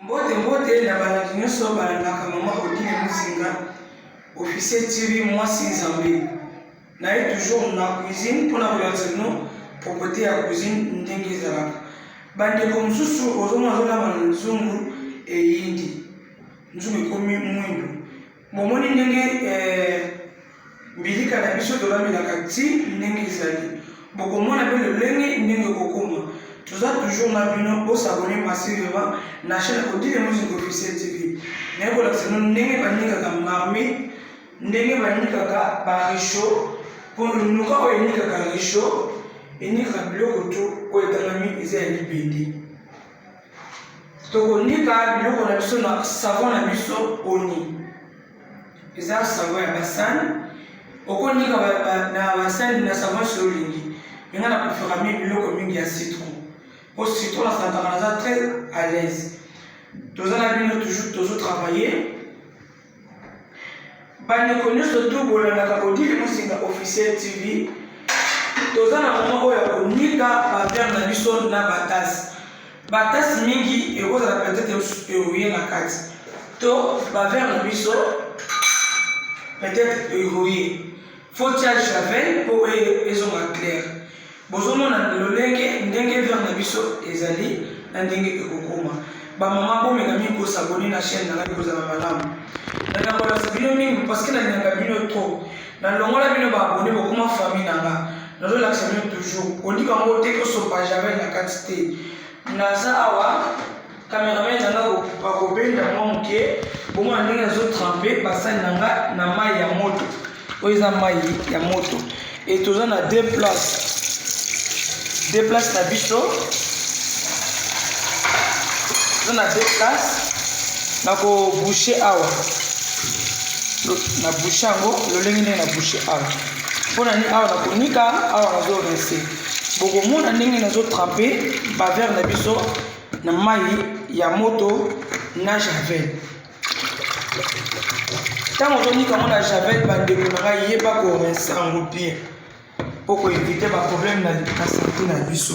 Mbote na balandi nyonso balandaka mama Odile Muzinga officier TV mwasi Nzambe na ye toujours na cuisine mpona koyakisa bino propreté ya cuisine ndenge ezalaka. Bandeko mosusu ozomona azolamba na nzungu eyindi nzungu ekomi mwindu momoni ndenge mbilika na biso tolambelaka ti ndenge ezali bokomona mpe lolenge ndenge kokoma. Toza toujours na bino bosabone massivement na chaîne Odile Muzinga officiel TV naye kolakisa bino ndenge banikaka marmite ndenge banikaka barisho mpo luka oyo enikaka risho enikaka biloko tu oyo etangami eza ya libende. Tokonika biloko na biso na savon na biso oni eza savon ya basani okonika na basani na savon so olingi menga na préférami biloko mingi ya citron po citron na santaka naza très à l'aise. Toza na bino toujours tozotravailler bandeko nyonso tu bolandaka Odile Muzinga officiel TV. Toza na mama oyo ya konika bavere na biso na batasi mingi ekozala peut-être erouye na kati to bavere na biso peut-être erouye faut tia javel mpo ezonga clair. Bozomona lolenge ndenge vere na biso ezali na ndenge ekokoma. Bamama bomeka mingi kosabone na chaîne nanga ekozala malamu nanakolakisa bino mingi parceke nalingaka bino trop nalongola bino baabone bokoma famille nanga nazolakisa bino toujours ondika ngo te kosopa javel na kati te. Naza awa cameraman nanga bakobenda mwa moke bomona ndenge nazotrempe basani nanga na mai ya moto oyo eza mai ya moto e toza na deux places na biso toza na deux places na kobouche awa na bouche yango lolenge ndenge na bouche awa mpona nini awa nakonika awa nazorinse bokomona ndenge nazotrempe bavere na biso na mai ya moto na javel. Ntango ozonika ngo na javel bandeko na ngai yeba korinse yango bien mpo koevite baproblème na santé na biso.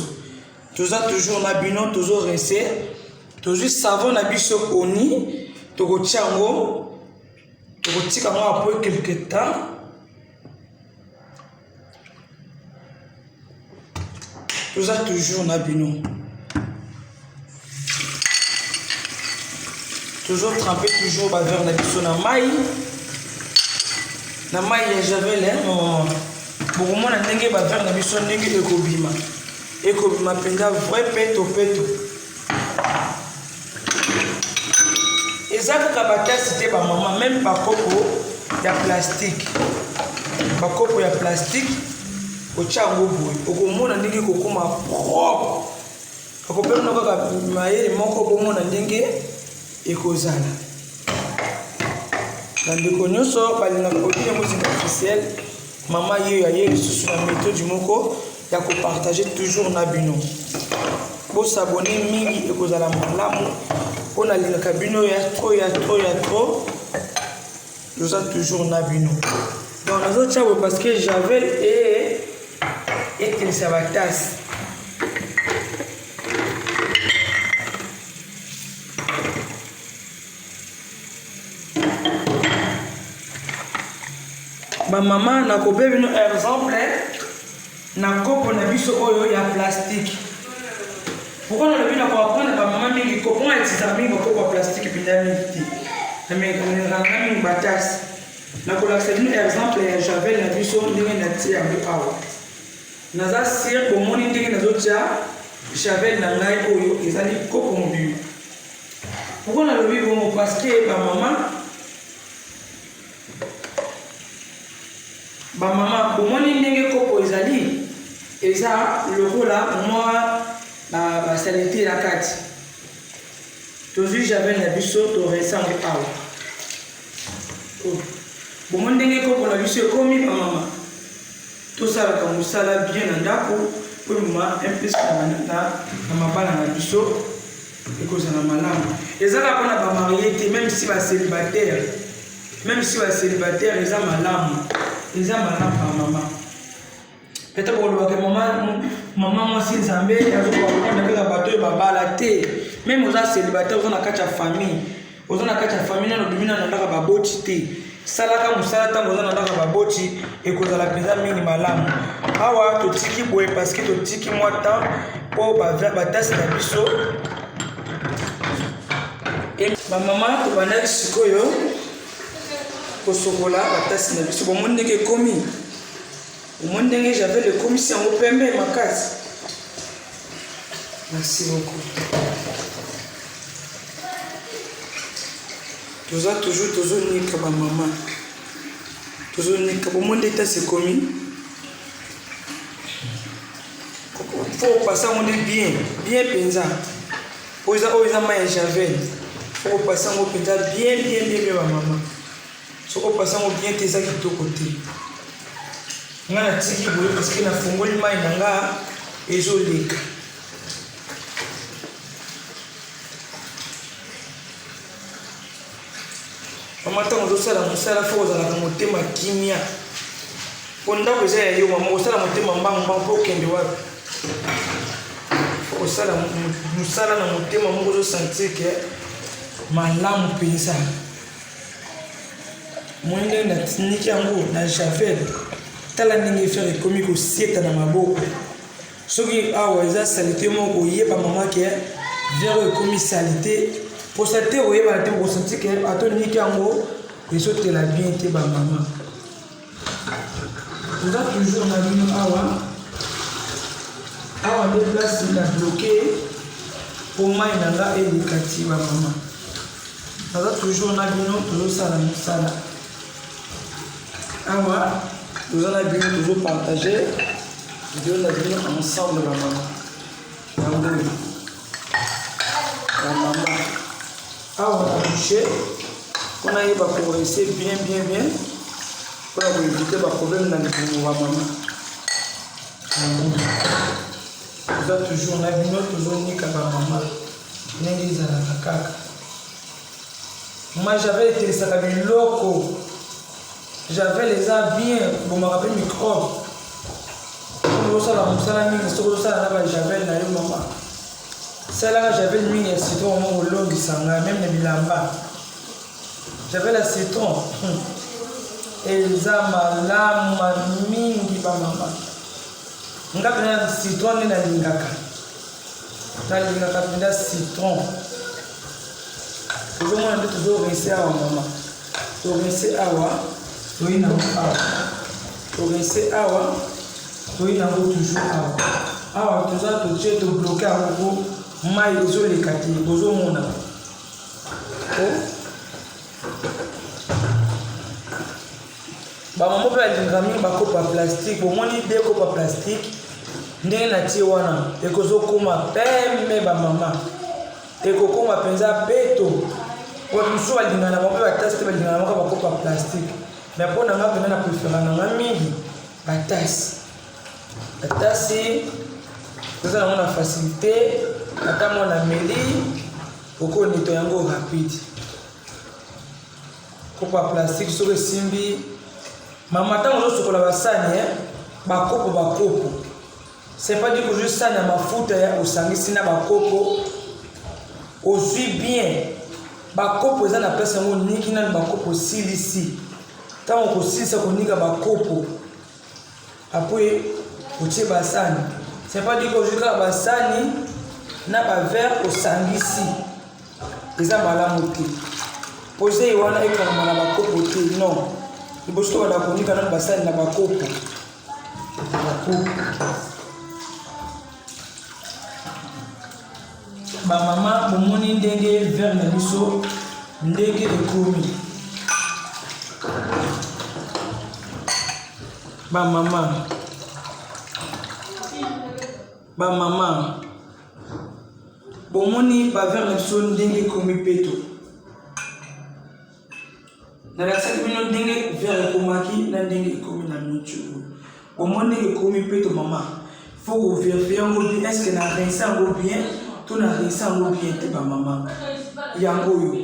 Toza toujours na bino tozorinse tozwi savon na biso oni tokotia yango tokotika yango apres quelque temps toza toujours na bino tozotrempe toujours bavere na biso na mai ya javel bokomona ndenge bavere na biso ndenge ekobima mpenza vrai peto eza kaka batasi te bamama meme bakopo ya plastique otia yango boye okomona ndenge kokoma propre okopelona kaka mayele moko bomona ndenge ekozala. Bandeko nyonso balingaka Odile Muzinga officiel mama yeyo aye lisusu na méthode moko ya kopartage toujours na bino bosabone mingi ekozala malamu mpo nalingaka bino ya trop toza toujours na bino donc nazotia boye parce que javel etelisa batasi bamama nakope bino exemple na kopo na biso oyo ya plastique. Pourquoi nalobi na koapprendre bamama mingi kopo nga etisaka mingi bakopo ya plastique mpinda mingi te namekananga mingi batasi nakolakisa bino exemple ya javel na biso ndenge natia yango awa naza sire bomoni ndenge nazotia javel na ngai oyo ezali kopo mobima. Pourquoi nalobi bongo parce que bamama bomoni ndenge kopo ezali eza lokola mwa basalite na kati tozwi javel na biso torinse yango awa bomoni ndenge kopo na biso ekomi bamama tosalaka mosala bien na ndako po mama impese na mabala na biso ekozala malamu. Ezala mpona bamarie te même si basélibataire eza malamu bamama peut-être que maman moi si Zambé a bateau babala te même aux célibataires aux na famille aux na famille na domina na ndaka baboti te salaka musala tango na ndaka baboti et kozala peza mingi malamu awa to tiki boye parce que to tiki moi temps pour batasi na biso et ma maman to banaki sikoyo kosokola batasi na biso bon monde ke komi au monde que j'avais le commissaire au pembe ma case. Merci beaucoup. Toujours ni ka maman. Toujours ni ka monde était c'est commis. Faut passer on est bien penza. Pour ça on a j'avais. Faut passer on penza bien ma maman. So ko passer on bien tes qui de côté. Ngana tiki boye parce que na fungoli mai nanga ezoleka mama tango zosala mosala fo kozalaka motema kimia po ndako eza ya yo mama kosala motema mbangba mpo okende wapi fo kosala mosala na motema moko ozosentir ke malamu mpenza moyende natiniki yango na javel tala ndenge faire komi kosieta na maboko soki awa eza salite moko oyeba mama ke vers ekomi salite po salite oyeba na te kosentir ke atoniki yango ezotela bien te bamama toza toujours na bino awa nde place na bloqué po mai na nga eleka ti bamama toza toujours na bino tozosala mosala awa nous allons bien partager Dieu l'a dit ensemble la maman on a touché on a eu progresser bien pour éviter les problèmes dans le maman nous avons toujours on a vu toujours ni ka maman ni za kaka moi j'avais été ça avec loco. J'avais les arbres bien, bon, me rappelle microbe. J'avais mis un citron au long du sang, même les bilamba. J'avais la citron. Elza malama mingi ba mama. Ngaka na citron ni na lingaka. Na lingaka pinda citron. Toujours moi on toujours rester à maman. To rester awa. Oui, non, pour rester awa, oui, non, toujours awa. Awa, tout ça, tout est bloqué à vous, maïs, les kati, bozo mona. Bah, maman peut aller grammer ma coupe à plastique, pour mon idée coupe à plastique, n'est na tiwana, et que zo kuma pembe ba maman, et que kuma penza beto, pour tout soit l'ingana, maman peut tester l'ingana, ma coupe à plastique. Mais pour nous, on a préféré la tasse. La tasse, nous avons la facilité, nous la mêlée pour qu'on nettoie rapide. Coupe à plastique sur le simbi. Maman, quand on a la sani, c'est pas du que je sani à ma foute au sangi, c'est un copo. Au suit bien. Bakopo, c'est la personne qui n'a pas de ici. Tant on consiste à connaître ba kopo après utie basani c'est pas dire que je ka basani na ba verre au sangisi eza malamu te poser wana ekama na ba kopo te non ibosko ba konika na basani na ba kopo ba mama bomoni ndenge verre na biso ndenge ekomi ba mama bomoni ba verre na biso ndenge komi peto na la salle bino ndenge verre komaki na ndenge komi na michu bomoni ndenge komi peto mama faut vérifier bien est-ce que na rinsa ngo bien to na rinsa ngo bien te ba mama yango yo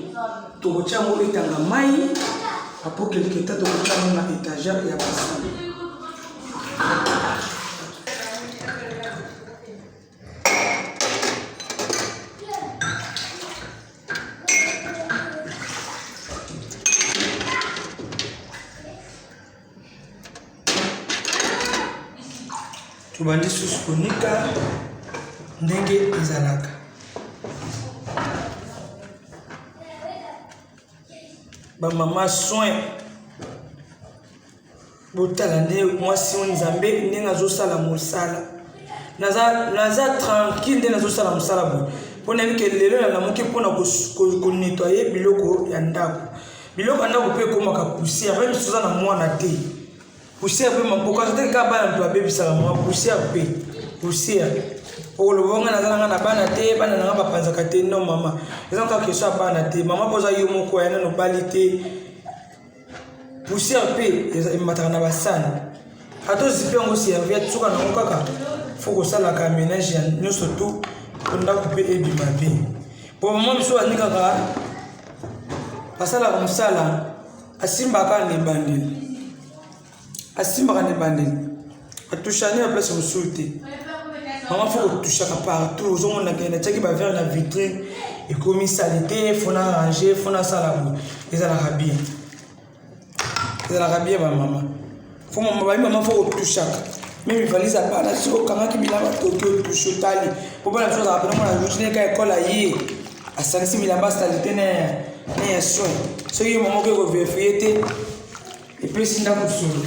to chango etanga mai apo quelque temps to chango na étagère ya basali tobandi susu konika ndenge ezalaka. Bamama soin botala nde mwasi nzambe ndenge azosala mosala. Naza tranquille nde nazosala mosala boye mpona yebi ke lelo nalamuki mpona konettoye biloko ya ndako. Biloko ya ndako mpe ekomaka poussière mpe misu oza na mwana te. Poussière mpe mapoka te kaka bana moto abebisaka mama poussière mpe poussière okoloba nga naza nanga na bana te bana nanga bapanzaka te. Non mama eza kaka keso ya bana te mama mpo oza yo moko ya nano bali te. Poussière mpe emataka na basani ata ozipe yango serviette soka nango kaka fo kosalaka ménage ya nyonso to po ndako mpe ebima bien. Po mama biso bandi kaka basalaka mosala asimbaka na ebandeli atushani ya place mosusu te. Mama fo kotushaka partout ozomona ke natiaki bavere na vitrine ekomi sali te fo na arranger fo nasala boye ezalaka bien bamama fo mama bayi mama fo kotushaka même valise ya bana soki okangaki bilamba toki otushe otali po bana biso ozalaka pena mwana routine ka ekole ye asangisi bilamba asali te na ya soin soki ye mama okoki koverifie te epesi ndako solo.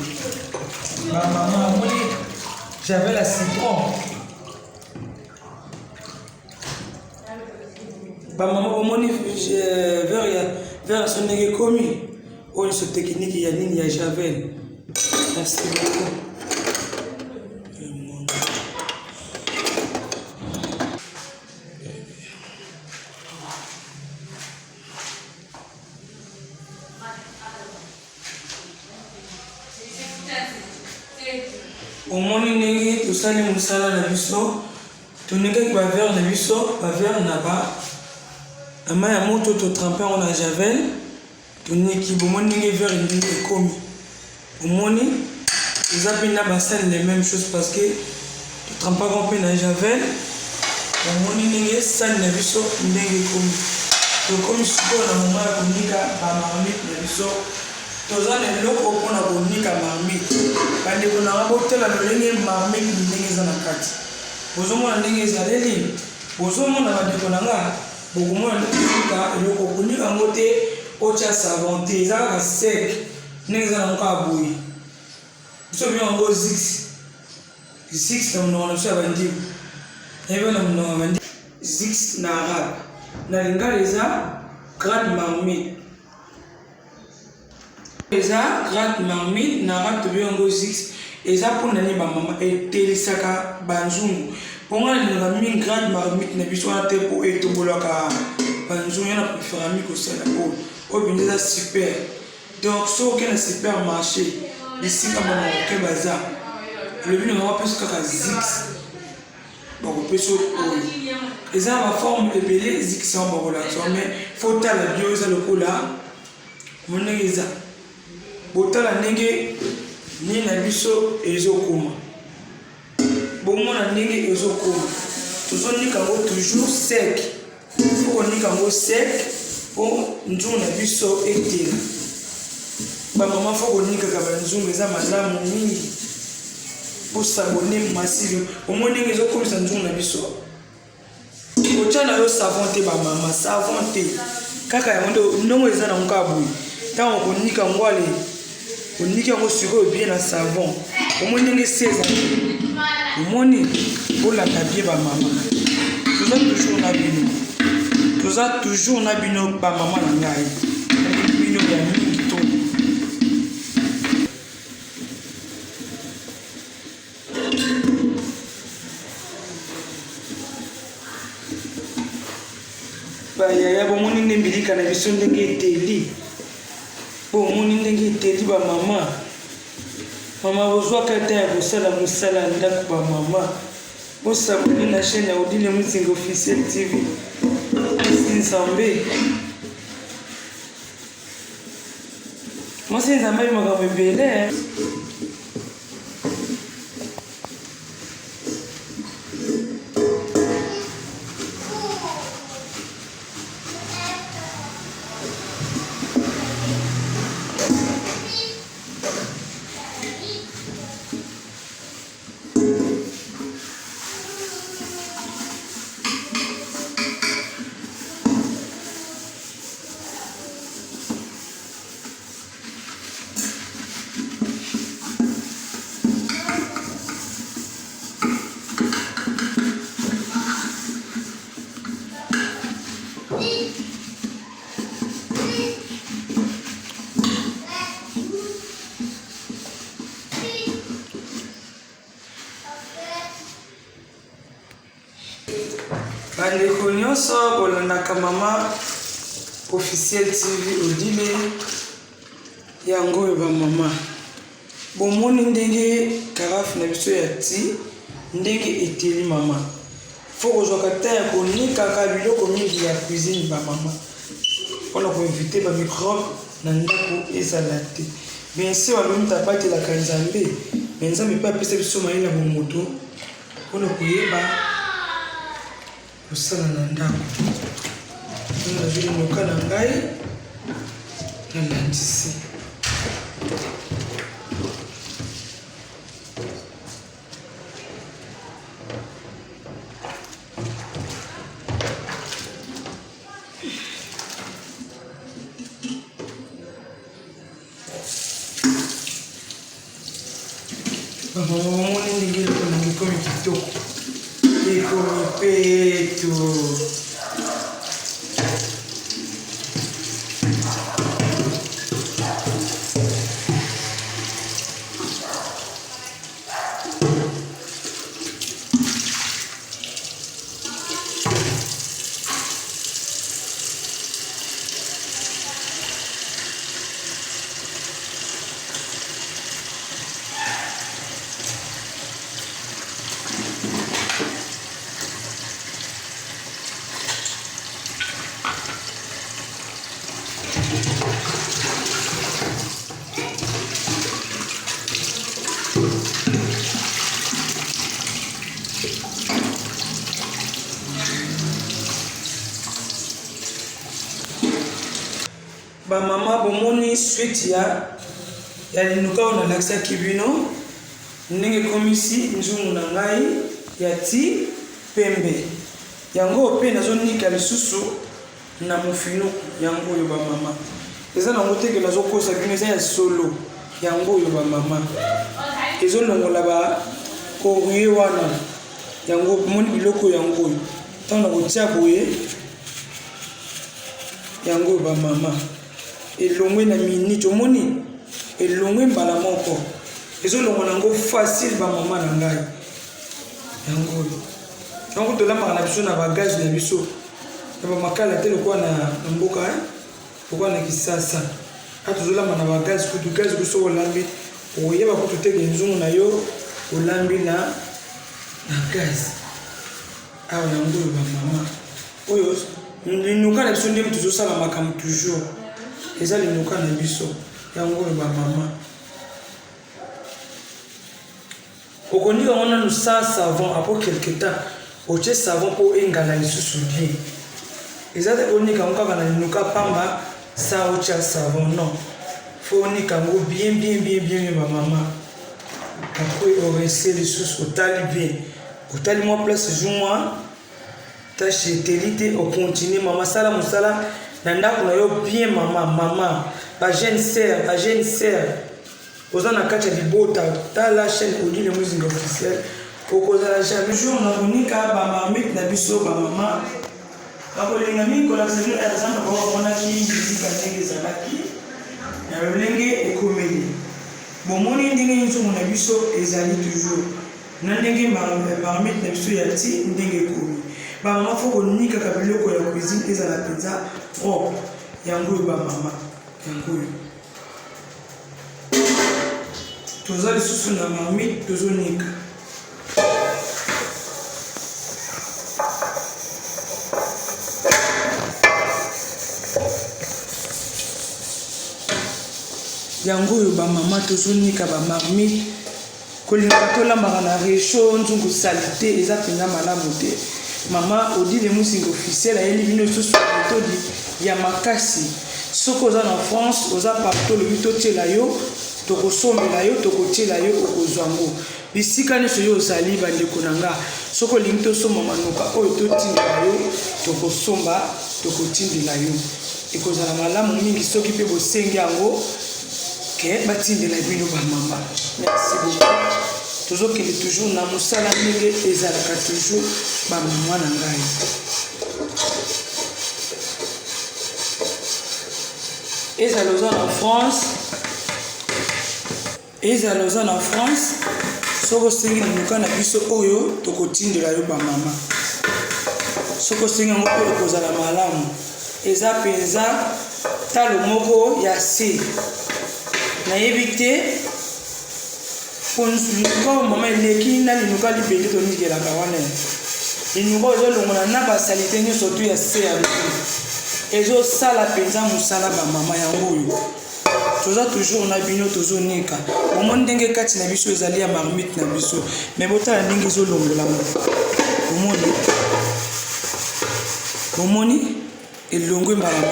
Bamama amoni j'avais la citron. Bamama omoni vers son ndenge ekomi oyo nyonso technique ya nini ya Javel. Merci beaucoup. Omoni ndenge tosali mosala na biso toningaki bavere na biso bavere na mai ya moto totrempe yango na Javel toniki bomoni ndenge vere ndenge ekomi. Omoni eza mpe na basali les mêmes choses parce que totrempaka mpe na Javel. Omoni ndenge sali na biso ndenge ekomi tokomi sikoyo na moma ya konika bamarmite na biso toza na eloko mpona konika marmite. Bandeko nanga botela lolenge marmite ndenge eza na kati bozomona ndenge ezaleli bozomona bandeko nanga bokomona ndeka eloko konika yango te otya savon te eza kaka sec ndenge eza nango kaka boye biso bino yango zix na monoko na biso ya bandiku ebe na monoko ya bandiku zix na arabe na lingala eza grande marmite na arabe tobi yango zix eza mpona nini bamama etelisaka banzungu ponga na linga mingi grande marmite na biso wana te mpo etombolaka banzungu yana préféra mi kosala oyo bindi eza super. Donc soki na supermarché bisika bamaroke baza elobi na bango apesi kaka zix bakopesa oyo eza na baforme ebele zix yango bakolakisa mais fo tala bio eza lokola mondenge eza botala ndenge nini na biso ezokoma bomona ndenge ezokoma tozonika yango toujours sec fo konika yango sec mpo nzungu na biso etela. Bamama fo konikaka banzungu eza malamu mingi mpo sabone masive omoni ndenge ezokomisa nzungu na biso otya na yo savon te bamama savon te kaka yango nde ndongo eza nango kaka boye ntango konika yango ale koniki yango sikoyo bien na savon omoni ndenge esi ezali omoni olanda bien bamama toza toujours na bino bamama na ngai bino ya mingi to bayaya bomoni nde mbilika na biso ndenge eteli bomoni ndenge eteli bamama mama bozwaka ta ya kosala mosala ya ndako bamama bosaboni na chaîne ya Odile Muzinga officiel TV Nzambe mwasi Nzambe makambo ebele bandeko nyonso bolandaka mama officiel TV Odile yango oyo bamama bomoni ndenge karafe na biso ya ti ndenge eteli mama fo kozwaka ta ya konikaka biloko mingi ya cuisine bamama mpona koinvite bamicrobe na ndako ezala te bien sûr balomi tabatelaka nzambe me nzambe mpe apesa biso mayele ya bomoto mpona koyeba kosala na ndako nazwi linoka na ngai nalandisi bamamamoni ndenge eloko nange ekomi kitoko ekomi peto bamama bomoni suite ya linuka oyo nalakisaki bino ndenge ekomisi nzungu na ngai ya ti pembe yango mpe nazonika lisusu na mofinuku yango oyo bamama eza nango teke nazokosa bino eza ya solo yango oyo bamama ezolongola bakorie wana yango moni biloko yango oyo ntango na kotia boye yango oyo bamama elongwe na minute omoni elongwe mbala moko ezolongwa nango facile bamama na ngai yango oyo yango tolambaka na biso na bagage na biso na bamakala te lokola na mboka lokola na kisasa ata tozolamba na bagage kutu gage biso olambi oyeba kutu teke nzungu na yo olambi na gage awa yango oyo bamama oyo linuka na biso ndenge tozosala makambo toujours eza linuka na biso yango oyo bamama okondika ngo nanu sans savon apres quelque temps otie savon mpo engala lisusu bien eza te onika ngo kaka na linuka pamba sa otia savon non fo onika ngo bien bamama apres orese lisusu otali bien otali mwa place jour mwa tâche eteli te ocontinue mama sala mosala na ndako na yo bien mama ba jeune sœur oza na kati ya libota tala chaîne Odile Muzinga officiel okozala jamais jour na konika bamarmite na biso bamama bakolinga mingi kolakisa bino exemple bakomonaki mizika ndenge ezalaki na lolenge ekomeli bomoni ndenge nzongo na biso ezali toujours na ndenge marmite na biso ya ti ndenge ekomi bamama fo konikaka biloko ya cuisine ezala mpenza propre yango oyo bamama yango oyo toza lisusu na marmite tozonika yango oyo bamama tozonika bamarmite kolinga tolambaka na réchaud nzungu salite eza mpenza malamu te mama Odile Muzinga officiel ayeli bino lisusu méthode ya makasi soki oza na France oza partout lobi totiela yo tokosombela yo tokotiela yo okozwa ngo bisika nyonso yo ozali bandeko na nga soki olingi tosomba manuka oyo totindela yo tokosomba tokotindela yo ekozala malamu mingi soki mpe bosengi yango ke batindela bino bamama merci beaucoup tozokende toujours na mosala ndenge ezalaka toujours bamama na ngai ezala oza na France soki osengi linuka na biso oyo tokotindela yo bamama soko singa ngo pe kozala malamu eza penza talo moko ya se na yebite ponzuko mama eleki na linuka libende to nikela kawana linuka zo longona na ba salite nyo surtout ya se ya ezo sala penza musala ba mama yango yo toza toujours na bino tozo nika omo ndenge kati na biso ezali ya marmite na biso mais botala ndenge zo longola mo omoni elongwe malamu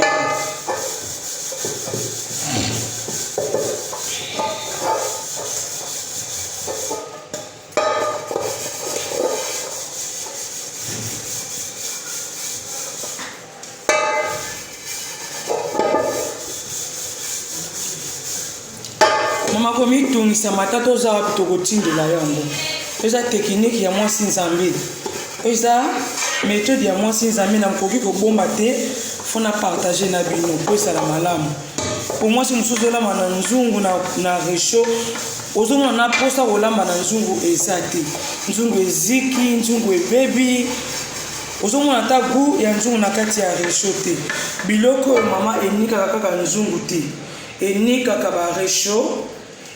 mama komi tungisa matata oza wapi tokotindela yango eza teknike ya mwasi nzambe eza méthode ya mwasi nzambe na mkoki kobomba te fona partager na bino po esala malamu po mwasi mosusu olamba na nzungu na resho ozomona na posa kolamba na nzungu eza te nzungu eziki nzungu ebebi ozomona ta gu ya nzungu na kati ya resho te biloko oyo mama enikaka kaka nzungu te enikaka baresho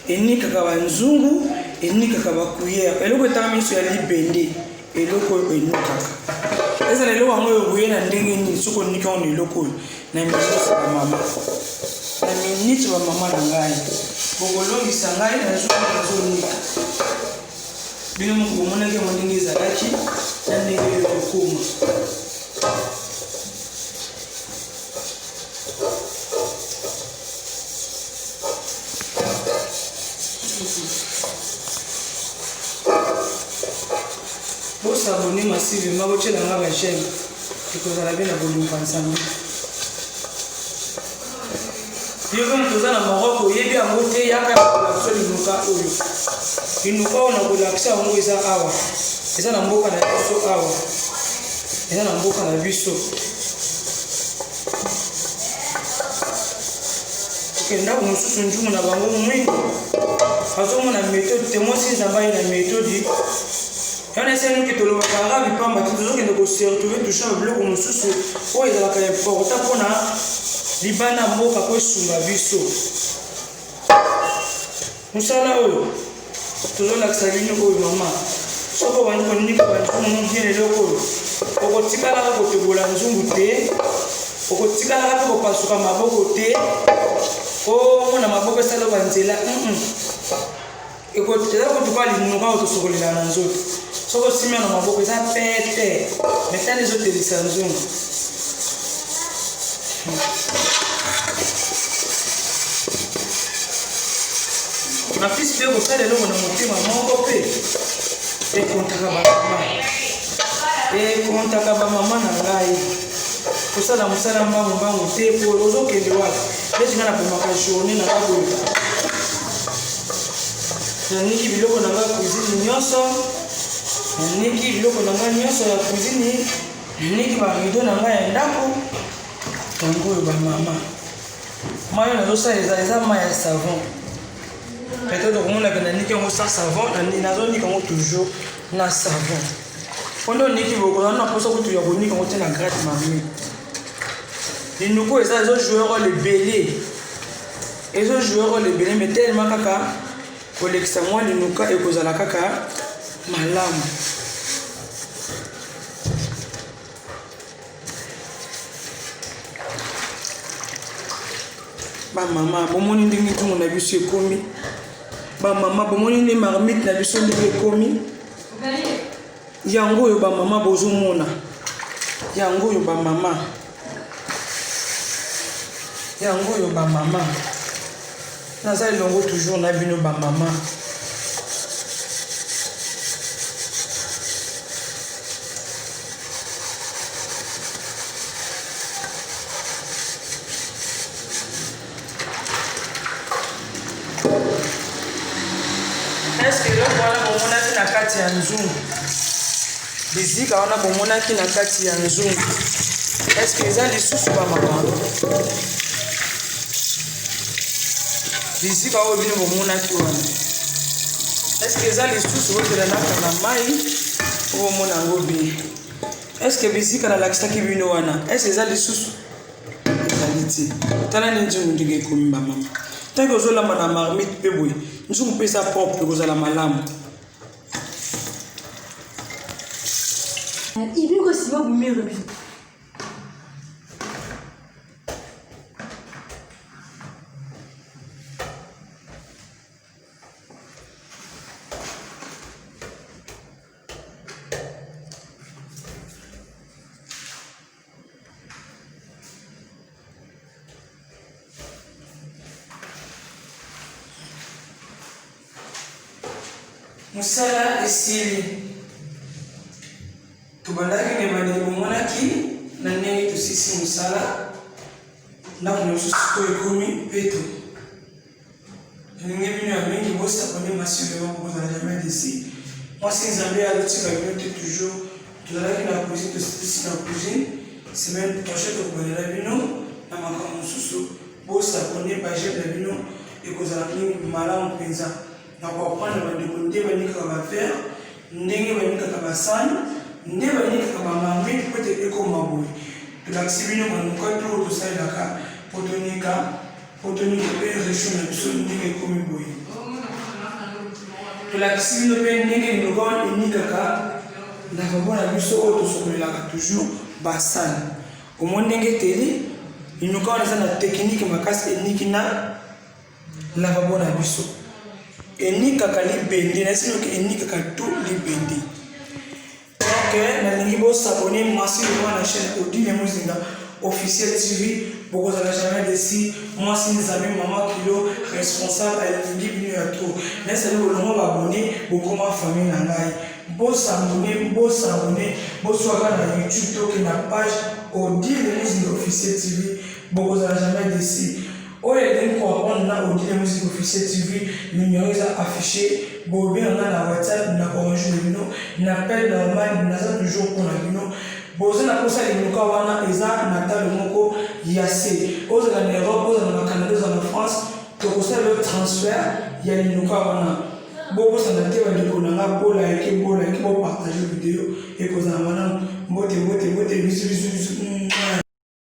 enikaka banzungu enikaka bakuyere eloko etaka miso ya libende eloko oyo enikaka ezala eloko yango oyo boye na ndenge nini soki onika ono eloko oyo na miniti bamama na miniti bamama na ngai bokolongisa ngai nazonika bino moko bomonaki yango ndenge ezalaki na ndenge ekokoma bosabone masivema botyelanga bajene ekozala be na bolumba nzambe yoke moto oza na maroko oyebi yango te yaka ya kolakisa linuka oyo linuka oyo na kolakisa yango eza awa eza na mboka na biso awa eza na mboka na biso okendako mosusu nzungu na bango mwingi azomona méthode te mwasi nzambe aye na méthode yana eseni ke tolobaka kaka bipamba te tozokende kosertrouve touchan biloko mosusu oyo ezalaka importa mpona libanda mboka po esunga biso mosala oyo tozolakisa bino oyo mama soko bandi konika banzungu bien eloko oyo okotikalaka kotebola nzungu te okotikalaka mpe kopasuka maboko te omona maboko esala banzela eza kotuka linuka oyo tosokolela na nzoto soko simia na maboko eza pete metani ezotelisa nzungu nafisi mpe kosala eloko na motema moko mpe ekontaka bamama na ngai kosala mosala mbangu te po ozokende wapi neti nga napomaka journée na kaboyo naniki biloko na ngai cuisine nyonso naniki biloko na ngai nyonso ya cuisine naniki barido na ngai ya ndako yango oyo bamama mai oyo nazosala eza mai ya savon peut-être okomonaka naniki yango sa savon nazonika yango toujours na savon pondo niki bokozala na mposa kutu ya konika yango te na grade mami linuku eza ezojoueur lebele ezojoueur lebele mais tellement kaka kolekisa mwa linuka ekozala kaka malamu bamama bomoni ndenge nzungu na biso ekomi bamama bomoni nde marmite na biso ndenge ekomi yango oyo bamama bozomona yango oyo bamama yango oyo bamama naza elongo toujours na bino bamama eske eloko wana bomonaki na kati ya nzungu bizika wana bomonaki na kati ya nzungu eske eza lisusu bamama bizika oyo bino bomonaki wana eske eza lisusu ozelanaka na mai obomona yango bie Est-ce que bisika na lakisa ki bino wana? Est-ce eza lisusu? Qualité. Tala ni nzungu ndenge komi ba mama. Tant que ozolamba na marmite pe boye, nzungu pe sa propre kozala malamu. Ibi ko siba bumero bi. Musala esili. Tubandaki ne bani monaki na ndenge tosisi musala na kuna susu ekomi peto. Ndenge bino ya mingi bosa kone masio leo kwa za jamais d'ici. Moi si Nzambe a l'outil va venir toujours tuzalaki na cuisine tosisi na cuisine semaine prochaine tokubonela bino na makambo susu bosa kone baje na bino ekozala mingi malamu penza. Na kuapana bandeko nde banikaka bafere ndenge banikaka basani nde banikaka bamame pote ekoma boye tolakisi bino manuka to tosalelaka potonika mpe région na biso ndenge ekomi boye tolakisi bino mpe ndenge liloba wana enikaka na babo na biso oyo tosokolelaka toujours basani omoi ndenge eteli linuka wana eza na teknike makasi eniki na lavabo na biso enikaka libende nasinoki enikaka tout libende donc nalingi bosabone mwasi lelo na chaîne Odile Muzinga officiel TV bokozala jamais desi mwasi Nzambe mama kilo responsable alingi bino ya to nasali bolongo babone bokoma famille na ngai bosabone boswaka na YouTube toke na page Odile Muzinga officiel TV bokozala jamais desi. Oye elingi koapprendre na Odile Muzinga officiel TV numéro eza affiché bobenganga na WhatsApp na orange bino na appel normal naza toujours mpona bino boza na posa linuka wana eza na talo moko ya se ozala na Europe ozala na Canada ozala na France tokosala le transfert ya linuka wana bokosana te bandeko na nga bolike bopartage video ekozala malamu mbote bisu